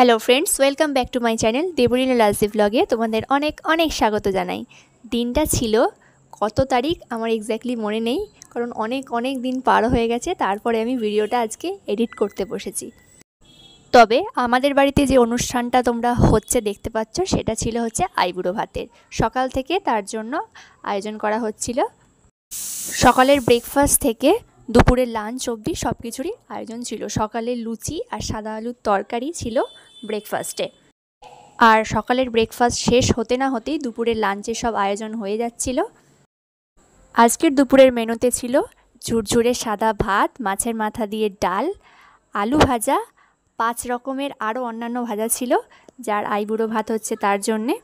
Hello friends, welcome back to my channel Debrina লাজদি ব্লগে তোমাদের অনেক অনেক স্বাগত জানাই। দিনটা ছিল কত তারিখ আমার এক্স্যাক্টলি মনে নেই, কারণ অনেক দিন পার হয়ে গেছে। তারপরে আমি ভিডিওটা আজকে এডিট করতে বসেছি। তবে আমাদের বাড়িতে যে অনুষ্ঠানটা তোমরা দেখতে পাচ্ছ সেটা ছিল আইবুড়ো ভাতের। সকাল থেকে তার জন্য আয়োজন করা হচ্ছিল। সকালের ব্রেকফাস্ট থেকে দুপুরের লাঞ্চ অবধি সব কিছুরই আয়োজন ছিল। সকালে লুচি আর সাদা আলুর তরকারি ছিল ব্রেকফাস্টে, আর সকালের ব্রেকফাস্ট শেষ হতে না হতেই দুপুরের লাঞ্চের সব আয়োজন হয়ে যাচ্ছিল। আজকের দুপুরের মেনুতে ছিল ঝুরঝুরে সাদা ভাত, মাছের মাথা দিয়ে ডাল, আলু ভাজা, 5 রকমের আরও অন্যান্য ভাজা ছিল, যার আইবুড়ো ভাত হচ্ছে তার জন্যে।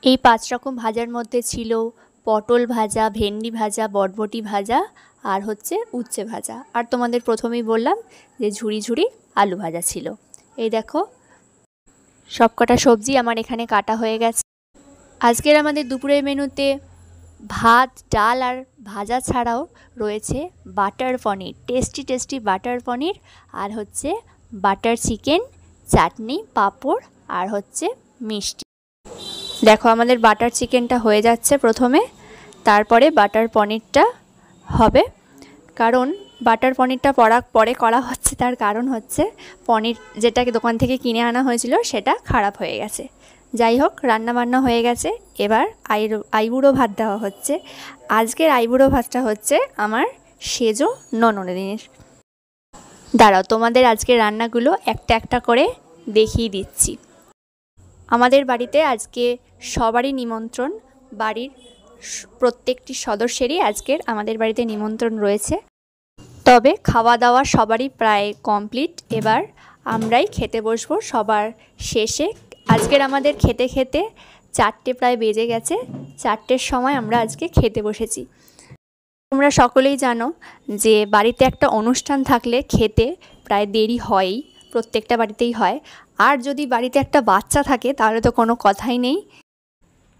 এই 5 রকম ভাজার মধ্যে ছিল পটল ভাজা, ভেন্ডি ভাজা, বরবটি ভাজা আর উচ্ছে ভাজা। আর তোমাদের প্রথমেই বললাম যে ঝুরি ঝুরি আলু ভাজা ছিল। এই দেখো সবকটা সবজি আমার এখানে কাটা হয়ে গেছে। আজকের আমাদের দুপুরের মেনুতে ভাত, ডাল আর ভাজা ছাড়াও রয়েছে বাটার পনির, টেস্টি বাটার পনির, আর বাটার চিকেন, চাটনি, পাঁপড় আর মিষ্টি। দেখো আমাদের বাটার চিকেনটা হয়ে যাচ্ছে প্রথমে, তারপরে বাটার পনিরটা হবে। কারণ বাটার পনিরটা পরে করা হচ্ছে, তার কারণ পনির যেটাকে দোকান থেকে কিনে আনা হয়েছিল সেটা খারাপ হয়ে গেছে। যাই হোক, রান্নাবান্না হয়ে গেছে। এবার আইবুড়ো ভাত দেওয়া হচ্ছে। আজকের আইবুড়ো ভাতটা আমার সেজো ননদিনের। দাঁড়াও, তোমাদের আজকের রান্নাগুলো একটা একটা করে দেখিয়ে দিচ্ছি। আমাদের বাড়িতে আজকে সবারই নিমন্ত্রণ, বাড়ির প্রত্যেকটি সদস্যেরই আজকের আমাদের বাড়িতে নিমন্ত্রণ রয়েছে। তবে খাওয়া দাওয়া সবারই প্রায় কমপ্লিট। এবার আমরাই খেতে বসবো সবার শেষে। আজকের আমাদের খেতে খেতে 4টে প্রায় বেজে গেছে। 4টের সময় আমরা আজকে খেতে বসেছি। তোমরা সকলেই জানো যে বাড়িতে একটা অনুষ্ঠান থাকলে খেতে প্রায় দেরি হয়ই, প্রত্যেকটা বাড়িতেই হয়। আর যদি বাড়িতে একটা বাচ্চা থাকে তাহলে তো কোনো কথাই নেই।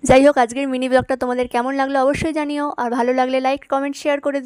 যাই হোক, আজকের মিনি ব্লগটা তোমাদের কেমন লাগলো অবশ্যই জানিও, আর ভালো লাগলে লাইক, কমেন্ট, শেয়ার করে দিও।